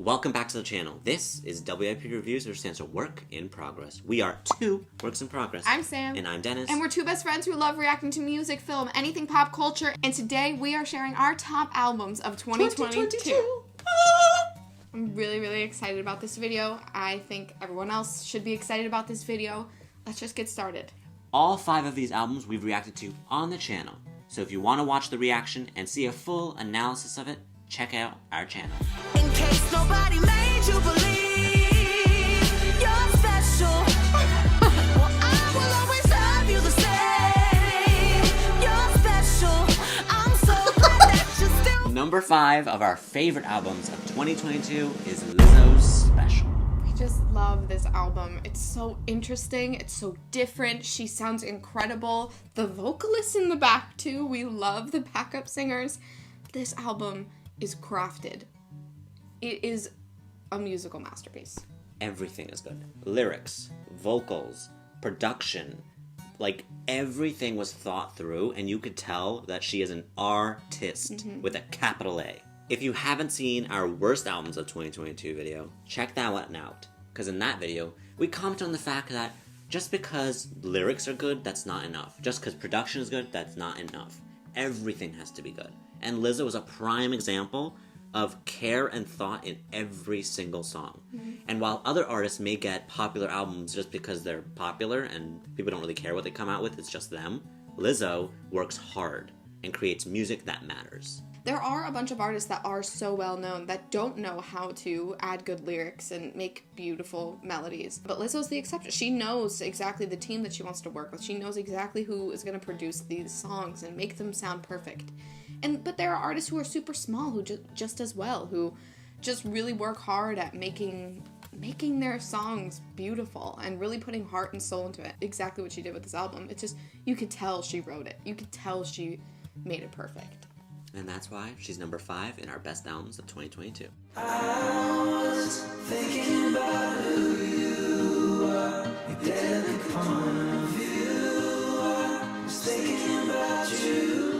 Welcome back to the channel. This is WIP Reviews, which stands for Work in Progress. We are two works in progress. I'm Sam. And I'm Dennis. And we're two best friends who love reacting to music, film, anything pop culture. And today we are sharing our top albums of 2022. I'm really, really excited about this video. I think everyone else should be excited about this video. Let's just get started. All 5 of these albums we've reacted to on the channel. So if you want to watch the reaction and see a full analysis of it, check out our channel. In case nobody made you believe you're special, well, I will always love you the same. You're special. I'm so glad that you're still. Number 5 of our favorite albums of 2022 is Lizzo's Special. I just love this album. It's so interesting. It's so different. She sounds incredible. The vocalists in the back, too. We love the backup singers. This album is crafted. It is a musical masterpiece. Everything is good. Lyrics, vocals, production, like everything was thought through, and you could tell that she is an artist with a capital A. If you haven't seen our worst albums of 2022 video, check that one out. Because in that video, we comment on the fact that just because lyrics are good, that's not enough. Just because production is good, that's not enough. Everything has to be good. And Lizzo is a prime example of care and thought in every single song. And while other artists may get popular albums just because they're popular and people don't really care what they come out with, it's just them, Lizzo works hard and creates music that matters. There are a bunch of artists that are so well known that don't know how to add good lyrics and make beautiful melodies. But Lizzo's the exception. She knows exactly the team that she wants to work with. She knows exactly who is going to produce these songs and make them sound perfect. But there are artists who are super small who just as well, who just really work hard at making their songs beautiful and really putting heart and soul into it. Exactly what she did with this album. It's just, you could tell she wrote it. You could tell she made it perfect. And that's why she's number 5 in our best albums of 2022. I was thinking about who you are. You did the point of view. I was thinking about you.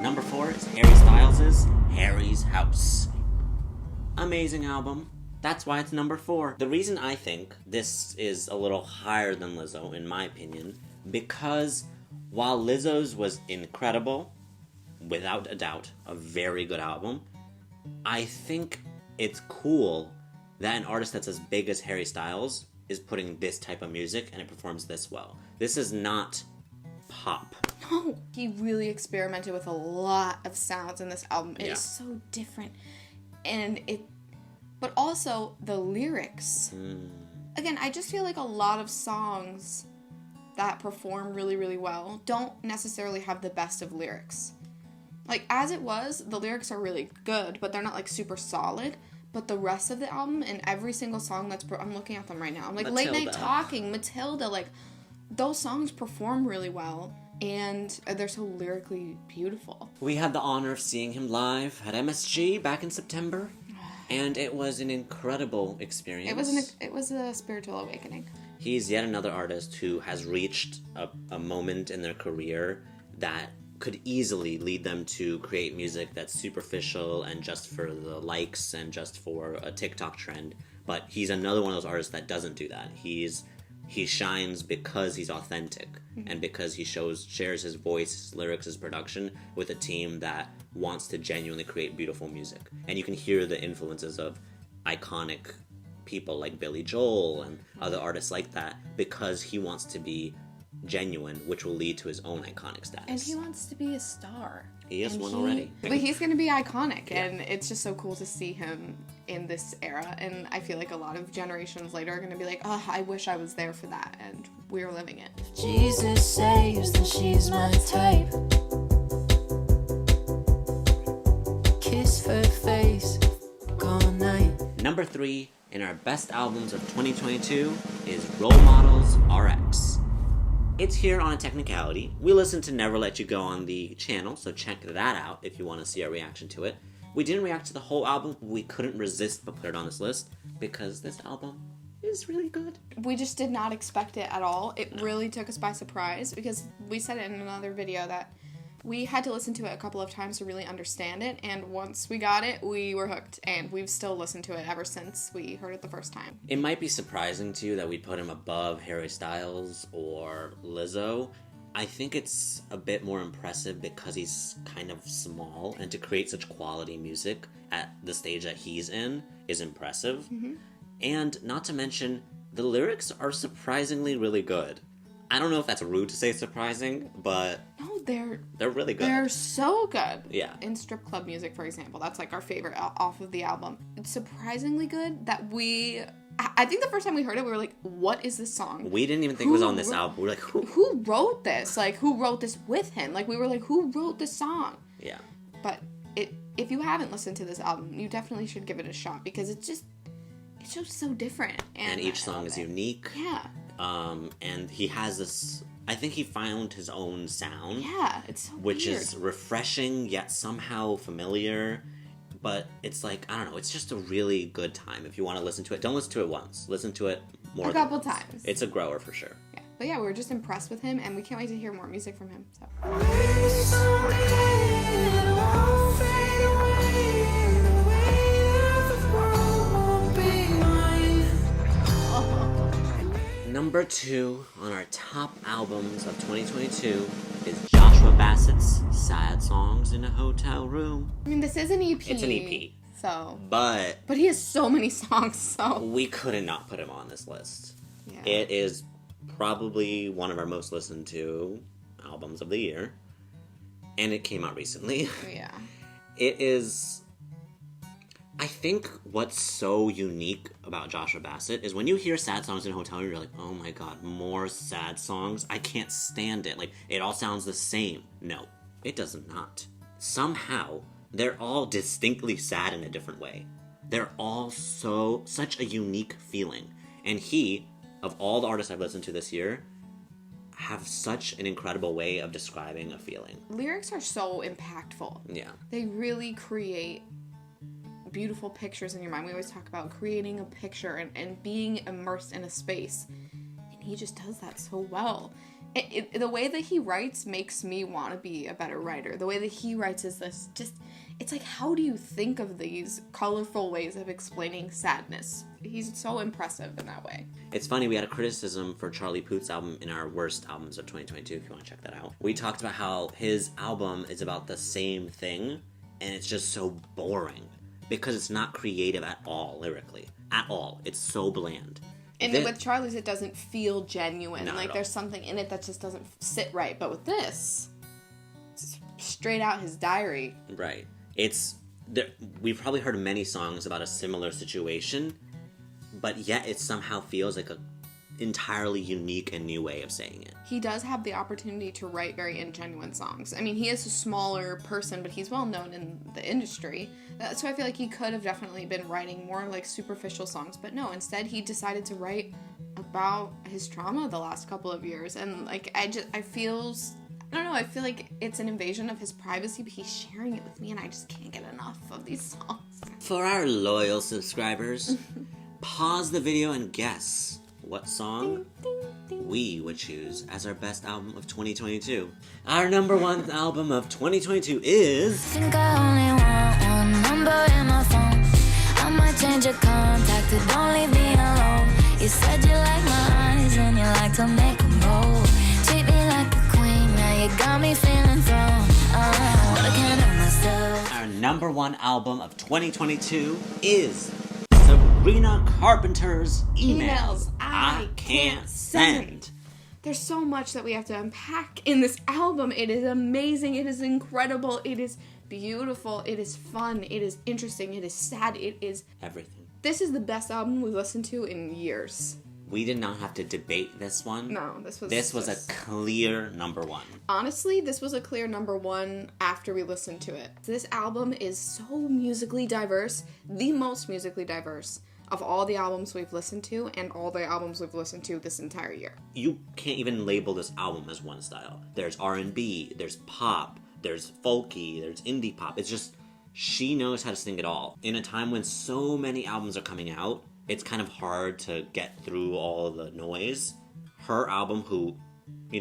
Number 4 is Harry Styles' Harry's House. Amazing album. That's why it's number 4. The reason I think this is a little higher than Lizzo, in my opinion, because while Lizzo's was incredible, without a doubt, a very good album, I think it's cool that an artist that's as big as Harry Styles is putting this type of music and it performs this well. This is not pop. No, he really experimented with a lot of sounds in this album. It is so different. But also the lyrics. Again, I just feel like a lot of songs that perform really, really well don't necessarily have the best of lyrics. Like, As It Was, the lyrics are really good, but they're not, like, super solid. But the rest of the album and every single song I'm looking at them right now. I'm like, Matilda. Late Night Talking, Matilda, like, those songs perform really well. And they're so lyrically beautiful. We had the honor of seeing him live at MSG back in September, and it was an incredible experience. It was a spiritual awakening. He's yet another artist who has reached a moment in their career that could easily lead them to create music that's superficial and just for the likes and just for a TikTok trend. But he's another one of those artists that doesn't do that. He shines because he's authentic and because he shares his voice, his lyrics, his production with a team that wants to genuinely create beautiful music. And you can hear the influences of iconic people like Billy Joel and other artists like that because he wants to be genuine, which will lead to his own iconic status. And he wants to be a star. He is one already. But he's going to be iconic, and it's just so cool to see him in this era. And I feel like a lot of generations later are going to be like, oh, I wish I was there for that, and we're living it. Jesus saves, then she's my type. Kiss her face, all night. Number 3 in our best albums of 2022 is Role Models RX. It's here on a technicality. We listened to Never Let You Go on the channel, so check that out if you want to see our reaction to it. We didn't react to the whole album, but we couldn't resist but put it on this list because this album is really good. We just did not expect it at all. It really took us by surprise because we said it in another video that We had to listen to it a couple of times to really understand it, and once we got it, we were hooked, and we've still listened to it ever since we heard it the first time. It might be surprising to you that we put him above Harry Styles or Lizzo. I think it's a bit more impressive because he's kind of small, and to create such quality music at the stage that he's in is impressive. Mm-hmm. And not to mention, the lyrics are surprisingly really good. I don't know if that's rude to say surprising, but No, they're really good. They're so good. Yeah. In strip club music, for example, that's like our favorite off of the album. It's surprisingly good that I think the first time we heard it, we were like, what is this song? We didn't even think it was on this album. We were like, who wrote this? Like, who wrote this with him? Like, we were like, who wrote this song? Yeah. But if you haven't listened to this album, you definitely should give it a shot because it's just so different. And each song is unique. Yeah. And he has this, I think he found his own sound. Yeah, it's so which weird. is refreshing yet somehow familiar. But it's like, I don't know, it's just a really good time. If you want to listen to it, don't listen to it once. Listen to it more a couple times. It's a grower for sure. Yeah. But yeah, we were just impressed with him, and we can't wait to hear more music from him. So. Number 2 on our top albums of 2022 is Joshua Bassett's Sad Songs in a Hotel Room. I mean, this is an EP. It's an EP. So. But he has so many songs, so. we couldn't not put him on this list. Yeah. It is probably one of our most listened to albums of the year. And it came out recently. Yeah. It is... I think what's so unique about Joshua Bassett is when you hear Sad Songs in a Hotel Room, you're like, oh my god, more sad songs? I can't stand it. Like, it all sounds the same. No, it does not. Somehow, they're all distinctly sad in a different way. They're all such a unique feeling. And he, of all the artists I've listened to this year, have such an incredible way of describing a feeling. Lyrics are so impactful. Yeah. They really create beautiful pictures in your mind. We always talk about creating a picture and being immersed in a space. And he just does that so well. The way that he writes makes me want to be a better writer. The way that he writes is this just... It's like, how do you think of these colorful ways of explaining sadness? He's so impressive in that way. It's funny, we had a criticism for Charlie Puth's album in our worst albums of 2022, if you want to check that out. We talked about how his album is about the same thing, and it's just so boring. Because it's not creative at all, lyrically. At all. It's so bland. And with Charlie's, it doesn't feel genuine. Not like, at there's something in it that just doesn't sit right. But with this, it's straight out his diary. Right. We've probably heard many songs about a similar situation, but yet it somehow feels like a entirely unique and new way of saying it. He does have the opportunity to write very ingenuine songs. I mean, he is a smaller person, but he's well known in the industry. So I feel like he could have definitely been writing more like superficial songs, but no, instead he decided to write about his trauma the last couple of years. And like, I feel like it's an invasion of his privacy, but he's sharing it with me and I just can't get enough of these songs. For our loyal subscribers, pause the video and guess what song we would choose as our best album of 2022. Our number 1 album of 2022 is... Think I only want one number in my phone. I might change your contact, but don't leave me alone. You said you like my eyes and you like to make them roll. Treat me like a queen, now you got me feeling thrown. But I can't help myself. Our number 1 album of 2022 is... Sabrina Carpenter's Emails I Can't Send. There's so much that we have to unpack in this album. It is amazing. It is incredible. It is beautiful. It is fun. It is interesting. It is sad. It is... Everything. This is the best album we've listened to in years. We did not have to debate this one. No, this was a clear number 1. Honestly, this was a clear number 1 after we listened to it. This album is so musically diverse, the most musically diverse of all the albums we've listened to and all the albums we've listened to this entire year. You can't even label this album as one style. There's R&B, there's pop, there's folky, there's indie pop. It's just, she knows how to sing it all. In a time when so many albums are coming out, it's kind of hard to get through all the noise. Her album, who,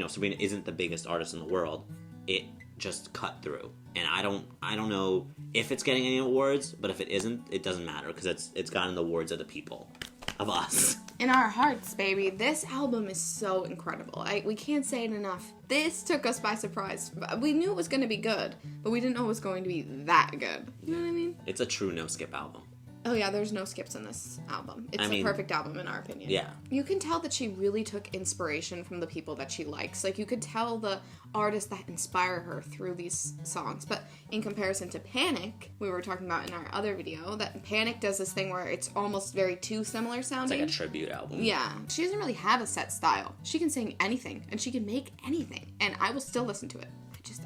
Sabrina isn't the biggest artist in the world, it just cut through. And I don't know if it's getting any awards, but if it isn't, it doesn't matter because it's gotten the awards of the people, of us. In our hearts, baby. This album is so incredible. We can't say it enough. This took us by surprise. We knew it was going to be good, but we didn't know it was going to be that good. You know what I mean? It's a true no-skip album. Oh yeah, there's no skips in this album. It's a perfect album in our opinion. Yeah. You can tell that she really took inspiration from the people that she likes. Like, you could tell the artists that inspire her through these songs. But in comparison to Panic, we were talking about in our other video, that Panic does this thing where it's almost very too similar sounding. It's like a tribute album. Yeah. She doesn't really have a set style. She can sing anything, and she can make anything. And I will still listen to it.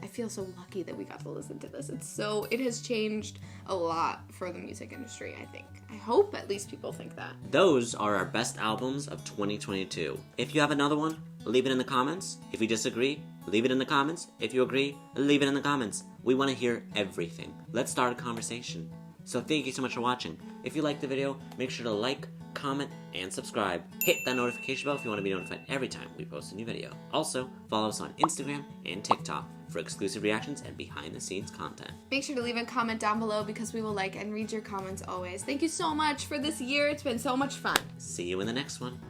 I feel so lucky that we got to listen to this. It has changed a lot for the music industry, I think. I hope at least people think that. Those are our best albums of 2022. If you have another one, leave it in the comments. If you disagree, leave it in the comments. If you agree, leave it in the comments. We want to hear everything. Let's start a conversation. So thank you so much for watching. If you liked the video, make sure to like, comment, and subscribe. Hit that notification bell if you want to be notified every time we post a new video. Also, follow us on Instagram and TikTok for exclusive reactions and behind-the-scenes content. Make sure to leave a comment down below because we will like and read your comments always. Thank you so much for this year. It's been so much fun. See you in the next one.